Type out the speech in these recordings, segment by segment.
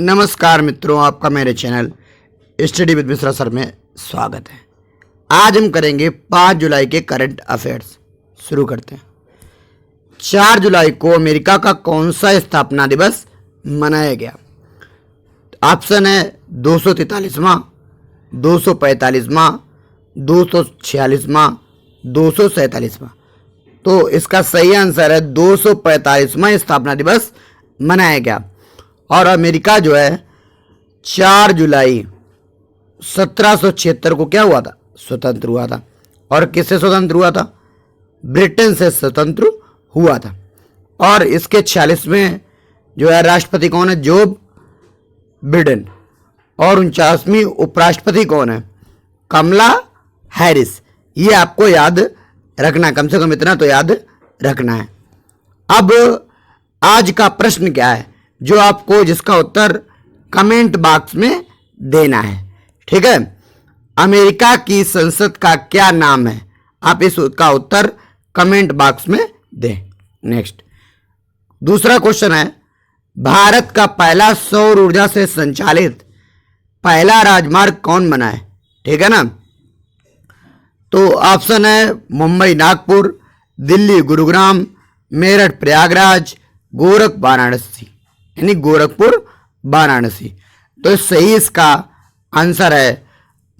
नमस्कार मित्रों, आपका मेरे channel study with Mishra sir में स्वागत है। आज हम करेंगे 5 जुलाई के करंट अफेयर्स। शुरू करते हैं। 4 जुलाई को अमेरिका का कौन सा स्थापना दिवस मनाया गया? ऑप्शन है 243वां, 245वां, 246वां, 247वां। तो इसका सही आंसर है 245वां स्थापना दिवस मनाया गया। और अमेरिका जो है 4 जुलाई 1776 को क्या हुआ था? स्वतंत्र हुआ था। और किससे स्वतंत्र हुआ था? ब्रिटेन से स्वतंत्र हुआ था। और इसके 46वें जो है राष्ट्रपति कौन है? Joe Biden. और 49वीं उपराष्ट्रपति कौन है? कमला हैरिस। ये आपको याद रखना, कम से कम इतना तो याद रखना है। अब आज का प्रश्न क्या है, जो आपको जिसका उत्तर कमेंट बॉक्स में देना है। ठीक है, अमेरिका की संसद का क्या नाम है? आप इसका उत्तर कमेंट बॉक्स में दें। नेक्स्ट, दूसरा क्वेश्चन है, भारत का पहला सौर ऊर्जा से संचालित पहला राजमार्ग कौन बना है? ठीक है ना। तो ऑप्शन है मुंबई नागपुर, दिल्ली गुरुग्राम, मेरठ प्रयागराज, गोरख वाराणसी, यानी गोरखपुर वाराणसी। तो सही इसका आंसर है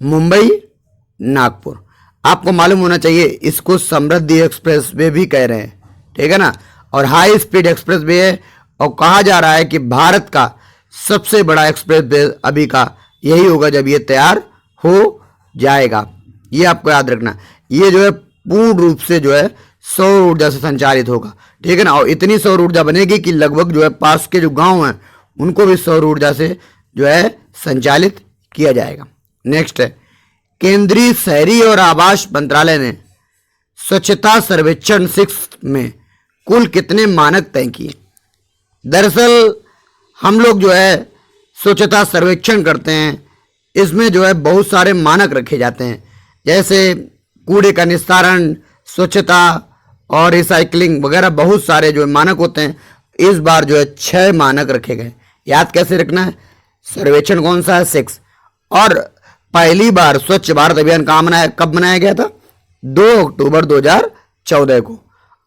मुंबई नागपुर। आपको मालूम होना चाहिए इसको समृद्धि एक्सप्रेस वे भी कह रहे हैं। ठीक है ना। और हाई स्पीड एक्सप्रेस वे है। और कहा जा रहा है कि भारत का सबसे बड़ा एक्सप्रेस वे अभी का यही होगा जब ये तैयार हो जाएगा। ये आपको याद रखना। ये जो है पूर्ण रूप से जो है सौर ऊर्जा से संचालित होगा। ठीक है ना। और इतनी सौर ऊर्जा बनेगी कि लगभग जो है पास के जो गांव हैं उनको भी सौर ऊर्जा से जो है संचालित किया जाएगा। नेक्स्ट है, केंद्रीय शहरी और आवास मंत्रालय ने स्वच्छता सर्वेक्षण 6 में कुल कितने मानक तय किए? दरअसल हम लोग जो है स्वच्छता सर्वेक्षण करते हैं, इसमें जो है बहुत सारे मानक रखे जाते हैं, जैसे कूड़े का निस्तारण, स्वच्छता और रिसाइकलिंग वगैरह बहुत सारे जो मानक होते हैं। इस बार जो है 6 मानक रखे गए। याद कैसे रखना है? सर्वेक्षण कौन सा है? 6। और पहली बार स्वच्छ भारत अभियान कब मनाया गया था? 2 अक्टूबर 2014 को।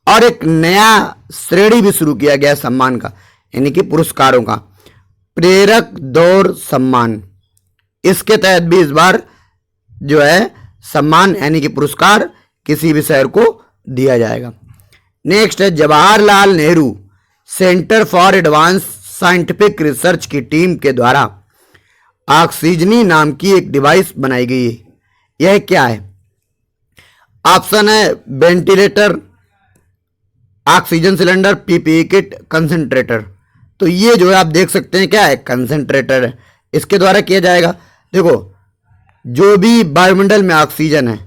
और एक नया श्रेणी भी शुरू किया गया सम्मान का, यानी कि पुरस्कारों का, प्रेरक दौड़ सम्मान। इसके तहत भी इस बार जो है सम्मान यानी कि पुरस्कार किसी भी शहर को दिया जाएगा। नेक्स्ट है, Jawaharlal Nehru centre for advance scientific research की टीम के द्वारा ऑक्सीजनी नाम की एक डिवाइस बनाई गई है। यह क्या है? ऑप्शन है ventilator, oxygen cylinder, PPE kit, concentrator. तो ये जो है आप देख सकते हैं क्या है? कंसंट्रेटर है। इसके द्वारा किया जाएगा। देखो, जो भी वायुमंडल में ऑक्सीजन है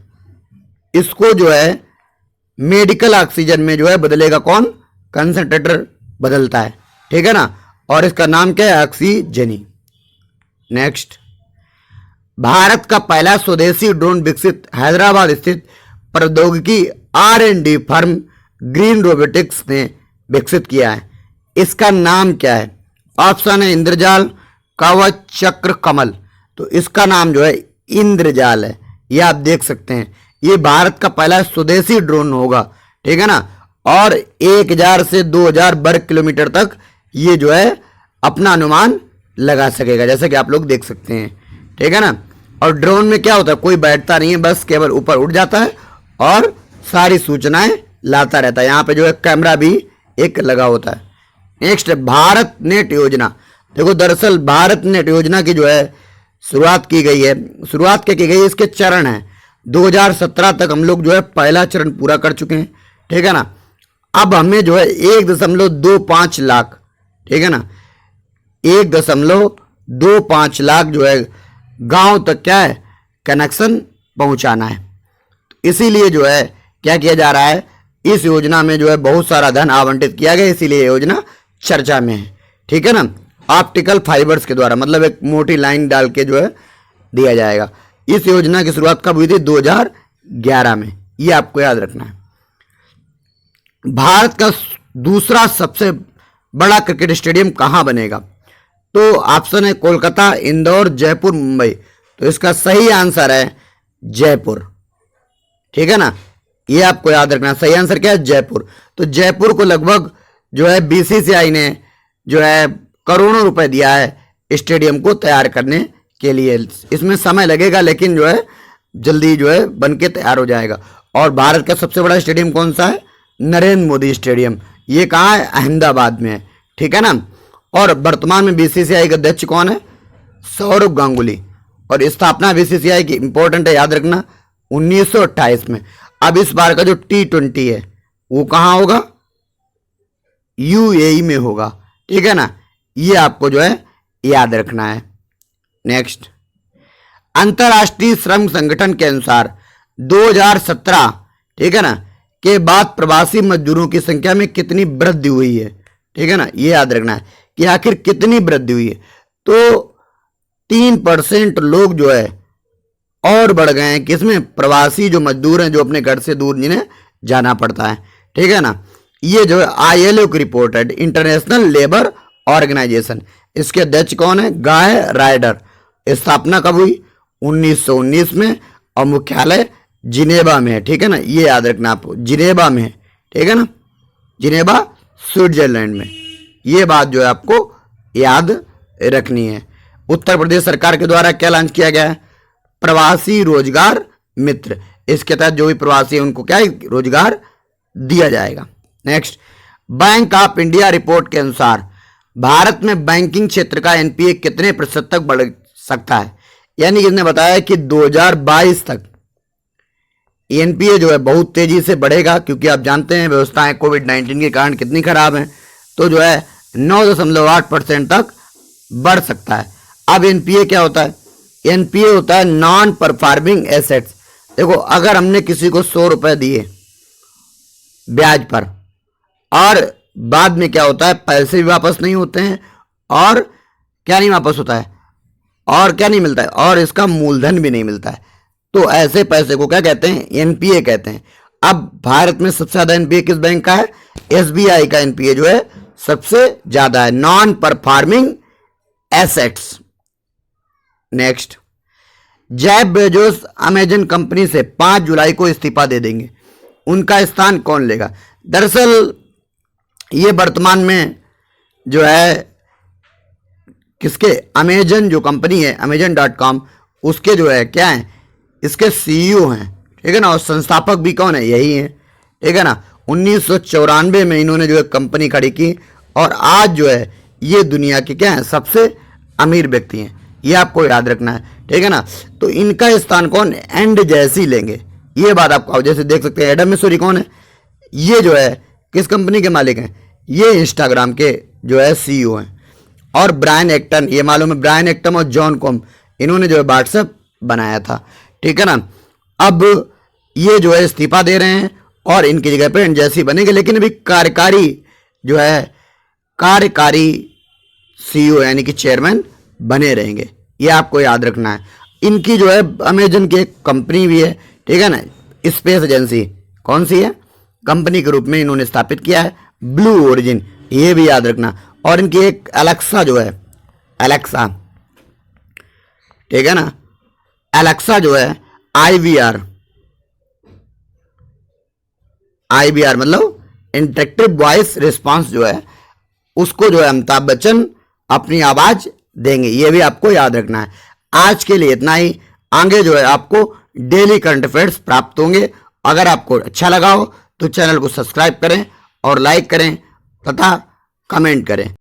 इसको जो है मेडिकल ऑक्सीजन में जो है बदलेगा कौन? कंसंट्रेटर बदलता है। ठीक है ना। और इसका नाम क्या है? ऑक्सीजनी। नेक्स्ट, भारत का पहला स्वदेशी ड्रोन विकसित हैदराबाद स्थित प्रौद्योगिकी R&D फर्म ग्रीन रोबोटिक्स ने विकसित किया है। इसका नाम क्या है? ऑप्शन है इंद्रजाल, कवच, चक्र, कमल। तो इसका नाम जो है इंद्रजाल है। ये आप देख सकते हैं। ये भारत का पहला स्वदेशी ड्रोन होगा। ठीक है ना। और 1000 से 2000 वर्ग किलोमीटर तक ये जो है अपना अनुमान लगा सकेगा, जैसे कि आप लोग देख सकते हैं। ठीक है ना। और ड्रोन में क्या होता है? कोई बैठता नहीं है, बस केवल ऊपर उड़ जाता है और सारी सूचनाएं लाता रहता है। यहाँ पे जो है कैमरा भी एक लगा होता है। नेक्स्ट है, भारत नेट योजना। देखो, दरअसल भारत नेट योजना की जो है शुरुआत की गई है। शुरुआत क्या की गई है? इसके चरण है। 2017 तक हम लोग जो है पहला चरण पूरा कर चुके हैं। ठीक है ना। अब हमें जो है 1.25 लाख, ठीक है ना, 1.25 लाख जो है गांव तक क्या है? कनेक्शन पहुंचाना है। इसीलिए जो है क्या किया जा रहा है? इस योजना में जो है बहुत सारा धन आवंटित किया गया, इसीलिए योजना चर्चा में है। ठीक है ना। ऑप्टिकल फाइबर्स के द्वारा, मतलब एक मोटी लाइन डाल के जो है दिया जाएगा। इस योजना की शुरुआत कब हुई थी? 2011 में। ये आपको याद रखना है। भारत का दूसरा सबसे बड़ा क्रिकेट स्टेडियम कहां बनेगा? तो ऑप्शन है कोलकाता, इंदौर, जयपुर, मुंबई। तो इसका सही आंसर है जयपुर। ठीक है ना, ये आपको याद रखना, सही आंसर क्या है? जयपुर। तो जयपुर को लगभग जो है बीसीसीआई ने जो है करोड़ों रुपए दिया है स्टेडियम को तैयार करने के लिए। इसमें समय लगेगा लेकिन जो है जल्दी जो है बन के तैयार हो जाएगा। और भारत का सबसे बड़ा स्टेडियम कौन सा है? नरेंद्र मोदी स्टेडियम। ये कहाँ है? अहमदाबाद में है। ठीक है ना। और वर्तमान में बीसीसीआई के अध्यक्ष कौन है? सौरभ गांगुली। और स्थापना बीसीसीआई की इंपॉर्टेंट है, याद रखना, 1928 में। अब इस बार का जो T20 है वो कहाँ होगा? यूएई में होगा। ठीक है ना, ये आपको जो है याद रखना है। नेक्स्ट, अंतर्राष्ट्रीय श्रम संगठन के अनुसार 2017, ठीक है ना, के बाद प्रवासी मजदूरों की संख्या में कितनी वृद्धि हुई है? ठीक है ना, ये याद रखना है कि आखिर कितनी वृद्धि हुई है। तो 3% लोग जो है और बढ़ गए हैं किसमें? प्रवासी जो मजदूर हैं, जो अपने घर से दूर जिन्हें जाना पड़ता है। ठीक है ना, ये जो है ILO की रिपोर्ट है, इंटरनेशनल लेबर ऑर्गेनाइजेशन। इसके अध्यक्ष कौन है? गाय राइडर। स्थापना कब हुई? 1919 में। और मुख्यालय जिनेवा में है। ठीक है ना, ये याद रखना आपको, जिनेवा में है। ठीक है ना, जिनेवा स्विट्जरलैंड में। ये बात जो है आपको याद रखनी है। उत्तर प्रदेश सरकार के द्वारा क्या लॉन्च किया गया है? प्रवासी रोजगार मित्र। इसके तहत जो भी प्रवासी है उनको क्या है? रोजगार दिया जाएगा। Next, bank of India report के अनुसार भारत में बैंकिंग क्षेत्र का एनपीए कितने प्रतिशत तक बढ़ सकता है? यानी इसने बताया कि 2022 तक एनपीए जो है बहुत तेजी से बढ़ेगा, क्योंकि आप जानते हैं व्यवस्थाएं कोविड-19 के कारण कितनी खराब हैं। तो जो है 9.8% तक बढ़ सकता है। अब एनपीए क्या होता है? एनपीए होता है नॉन परफॉर्मिंग एसेट्स। देखो, अगर हमने किसी को 100 रुपए दिए ब्याज पर और बाद में क्या होता है? पैसे भी वापस नहीं होते हैं और क्या नहीं वापस होता है? और क्या नहीं मिलता है? और इसका मूलधन भी नहीं मिलता है। तो ऐसे पैसे को क्या कहते हैं? एनपीए कहते हैं। अब भारत में सबसे ज्यादा एनपीए किस बैंक का है? एसबीआई का एनपीए जो है सबसे ज्यादा है, non performing assets. Next, Jeff Bezos Amazon company से 5 जुलाई को इस्तीफा दे देंगे, उनका स्थान कौन लेगा? दरअसल ये वर्तमान में जो है किसके? अमेजन जो कंपनी है, amazon.com, उसके जो है क्या है? इसके सीईओ हैं। ठीक है ना, और संस्थापक भी कौन है? यही है। ठीक है ना, 1994 में इन्होंने जो है कंपनी खड़ी की और आज जो है ये दुनिया के क्या है? सबसे अमीर व्यक्ति हैं। ये आपको याद रखना है। ठीक है ना, तो इनका स्थान कौन? एंड जैसी लेंगे। ये बात आपको, जैसे देख सकते हैं एडम मिसोरी कौन है? ये जो है किस कंपनी के मालिक हैं? ये इंस्टाग्राम के जो है सीईओ हैं। और ब्रायन एक्टन, ये मालूम है, ब्रायन एक्टन और जॉन कॉम, इन्होंने जो है व्हाट्सएप बनाया था। ठीक है ना, अब ये जो है इस्तीफा दे रहे हैं और इनकी जगह पे एंड जैसी बनेंगे, लेकिन अभी कार्यकारी जो है कार्यकारी सीईओ यानी कि चेयरमैन बने रहेंगे। ये आपको याद रखना है। इनकी जो है अमेजन की एक कंपनी भी है। ठीक है ना, स्पेस एजेंसी कौन सी है? कंपनी के रूप में इन्होंने स्थापित किया है, ब्लू ओरिजिन। ये भी याद रखना। और इनकी एक एलेक्सा जो है, एलेक्सा, ठीक है ना, एलेक्सा जो है IVR मतलब इंटरेक्टिव वॉइस रिस्पांस जो है, उसको जो है अमिताभ बच्चन अपनी आवाज देंगे। ये भी आपको याद रखना है। आज के लिए इतना ही। आगे जो है आपको डेली करंट अफेयर्स प्राप्त होंगे। अगर आपको अच्छा लगा हो तो चैनल को सब्सक्राइब करें और लाइक करें तथा कमेंट करें।